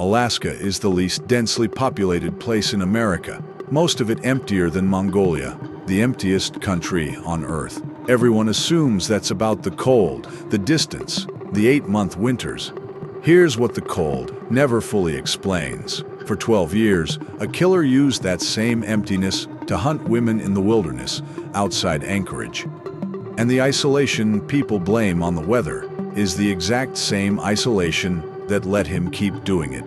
Alaska is the least densely populated place in America, most of it emptier than Mongolia, the emptiest country on Earth. Everyone assumes that's about the cold, the distance, the 8-month winters. Here's what the cold never fully explains. For 12 years, a killer used that same emptiness to hunt women in the wilderness outside Anchorage. And the isolation people blame on the weather is the exact same isolation that let him keep doing it.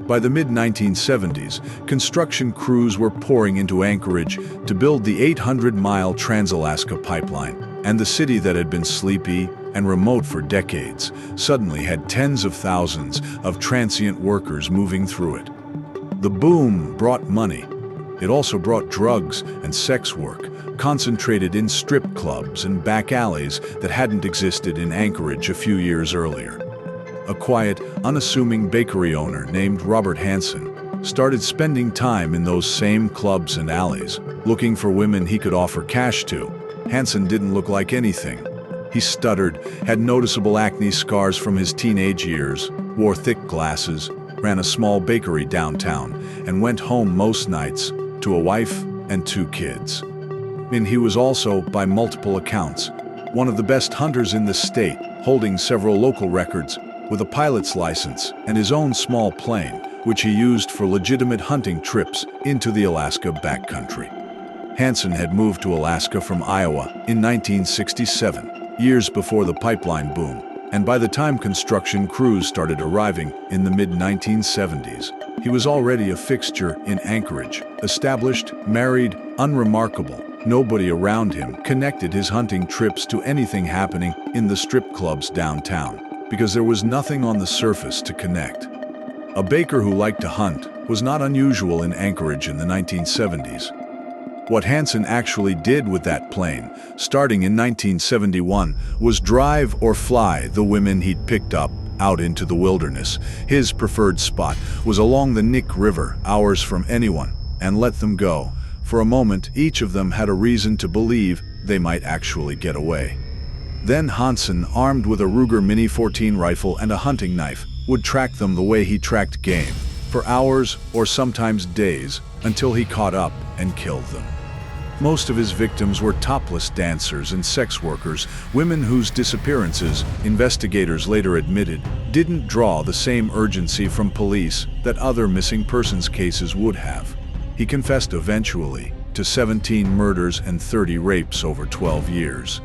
By the mid-1970s, construction crews were pouring into Anchorage to build the 800-mile Trans-Alaska pipeline, and the city that had been sleepy and remote for decades suddenly had tens of thousands of transient workers moving through it. The boom brought money. It also brought drugs and sex work, concentrated in strip clubs and back alleys that hadn't existed in Anchorage a few years earlier. A quiet, unassuming bakery owner named Robert Hansen started spending time in those same clubs and alleys, looking for women he could offer cash to. Hansen didn't look like anything. He stuttered, had noticeable acne scars from his teenage years, wore thick glasses, ran a small bakery downtown, and went home most nights to a wife and 2 kids. And he was also, by multiple accounts, one of the best hunters in the state, holding several local records, with a pilot's license and his own small plane, which he used for legitimate hunting trips into the Alaska backcountry. Hansen had moved to Alaska from Iowa in 1967, years before the pipeline boom, and by the time construction crews started arriving in the mid-1970s, he was already a fixture in Anchorage, established, married, unremarkable. Nobody around him connected his hunting trips to anything happening in the strip clubs downtown, because there was nothing on the surface to connect. A baker who liked to hunt was not unusual in Anchorage in the 1970s. What Hansen actually did with that plane, starting in 1971, was drive or fly the women he'd picked up out into the wilderness. His preferred spot was along the Nick River, hours from anyone, and let them go. For a moment, each of them had a reason to believe they might actually get away. Then Hansen, armed with a Ruger Mini 14 rifle and a hunting knife, would track them the way he tracked game, for hours or sometimes days, until he caught up and killed them. Most of his victims were topless dancers and sex workers, women whose disappearances, investigators later admitted, didn't draw the same urgency from police that other missing persons cases would have. He confessed eventually to 17 murders and 30 rapes over 12 years.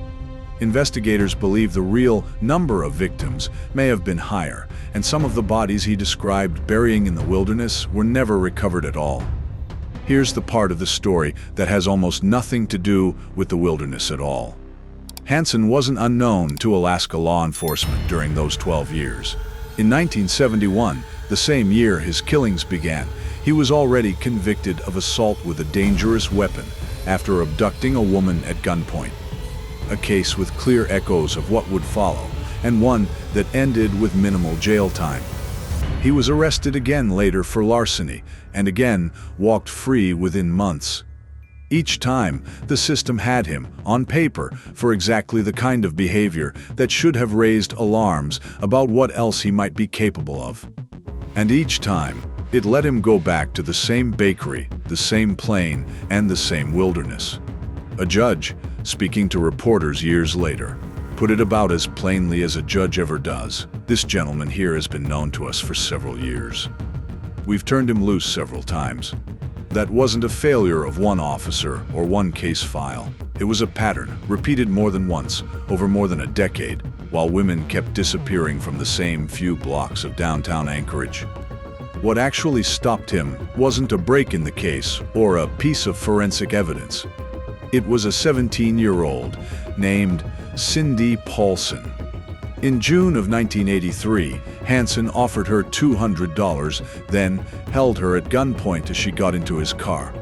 Investigators believe the real number of victims may have been higher, and some of the bodies he described burying in the wilderness were never recovered at all. Here's the part of the story that has almost nothing to do with the wilderness at all. Hansen wasn't unknown to Alaska law enforcement during those 12 years. In 1971, the same year his killings began, he was already convicted of assault with a dangerous weapon after abducting a woman at gunpoint. A case with clear echoes of what would follow, and one that ended with minimal jail time. He was arrested again later for larceny, and again walked free within months. Each time, the system had him, on paper, for exactly the kind of behavior that should have raised alarms about what else he might be capable of. And each time, it let him go back to the same bakery, the same plane, and the same wilderness. A judge, speaking to reporters years later, put it about as plainly as a judge ever does. This gentleman here has been known to us for several years. We've turned him loose several times. That wasn't a failure of one officer or one case file. It was a pattern, repeated more than once, over more than a decade, while women kept disappearing from the same few blocks of downtown Anchorage. What actually stopped him wasn't a break in the case or a piece of forensic evidence. It was a 17-year-old named Cindy Paulson. In June of 1983, Hansen offered her $200, then held her at gunpoint as she got into his car.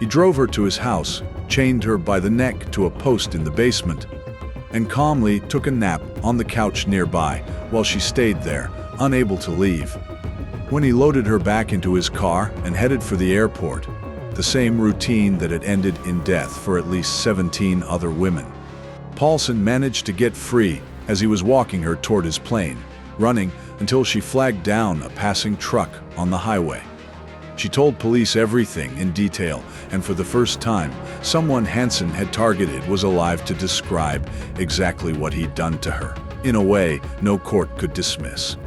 He drove her to his house, chained her by the neck to a post in the basement, and calmly took a nap on the couch nearby while she stayed there, unable to leave. When he loaded her back into his car and headed for the airport, the same routine that had ended in death for at least 17 other women, Paulson managed to get free as he was walking her toward his plane, running until she flagged down a passing truck on the highway. She told police everything in detail, and for the first time, someone Hansen had targeted was alive to describe exactly what he'd done to her, in a way no court could dismiss.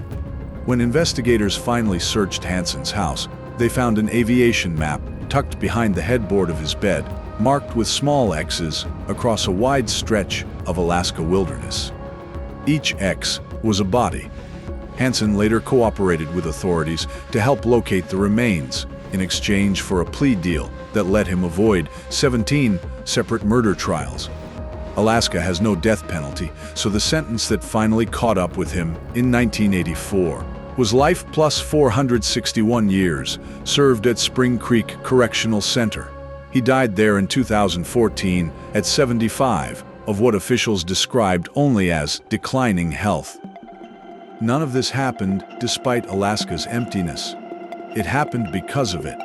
When investigators finally searched Hansen's house, they found an aviation map tucked behind the headboard of his bed, marked with small X's across a wide stretch of Alaska wilderness. Each X was a body. Hansen later cooperated with authorities to help locate the remains in exchange for a plea deal that let him avoid 17 separate murder trials. Alaska has no death penalty, so the sentence that finally caught up with him in 1984 was life plus 461 years, served at Spring Creek Correctional Center. He died there in 2014 at 75, of what officials described only as declining health. None of this happened despite Alaska's emptiness. It happened because of it.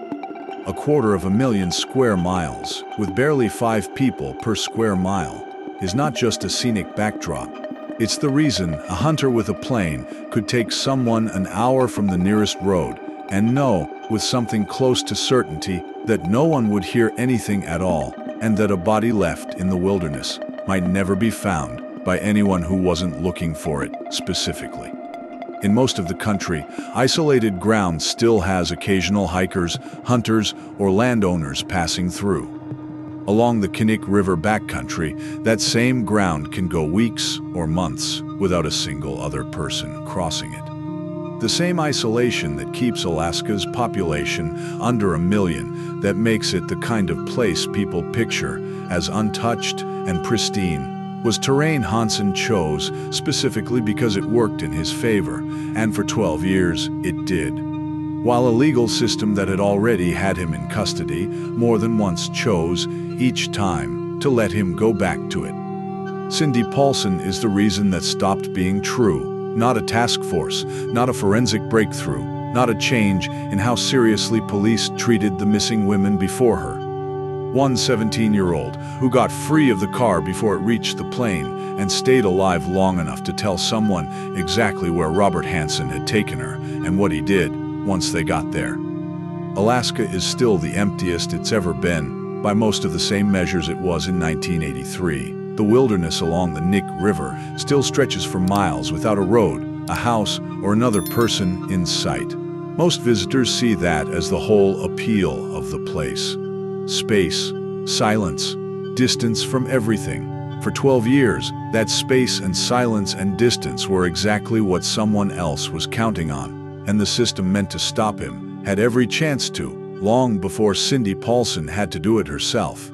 250,000 square miles, with barely 5 people per square mile, is not just a scenic backdrop. It's the reason a hunter with a plane could take someone an hour from the nearest road and know with something close to certainty that no one would hear anything at all, and that a body left in the wilderness might never be found by anyone who wasn't looking for it specifically. In most of the country, isolated ground still has occasional hikers, hunters, or landowners passing through. Along the Kinnick River backcountry, that same ground can go weeks or months without a single other person crossing it. The same isolation that keeps Alaska's population under 1 million, that makes it the kind of place people picture as untouched and pristine, was terrain Hansen chose specifically because it worked in his favor, and for 12 years it did. While a legal system that had already had him in custody more than once chose, each time, to let him go back to it. Cindy Paulson is the reason that stopped being true, not a task force, not a forensic breakthrough, not a change in how seriously police treated the missing women before her. One 17-year-old who got free of the car before it reached the plane and stayed alive long enough to tell someone exactly where Robert Hansen had taken her and what he did once they got there. Alaska is still the emptiest it's ever been, by most of the same measures it was in 1983. The wilderness along the Knik River still stretches for miles without a road, a house, or another person in sight. Most visitors see that as the whole appeal of the place. Space, silence, distance from everything. For 12 years, that space and silence and distance were exactly what someone else was counting on, and the system meant to stop him had every chance to, long before Cindy Paulson had to do it herself.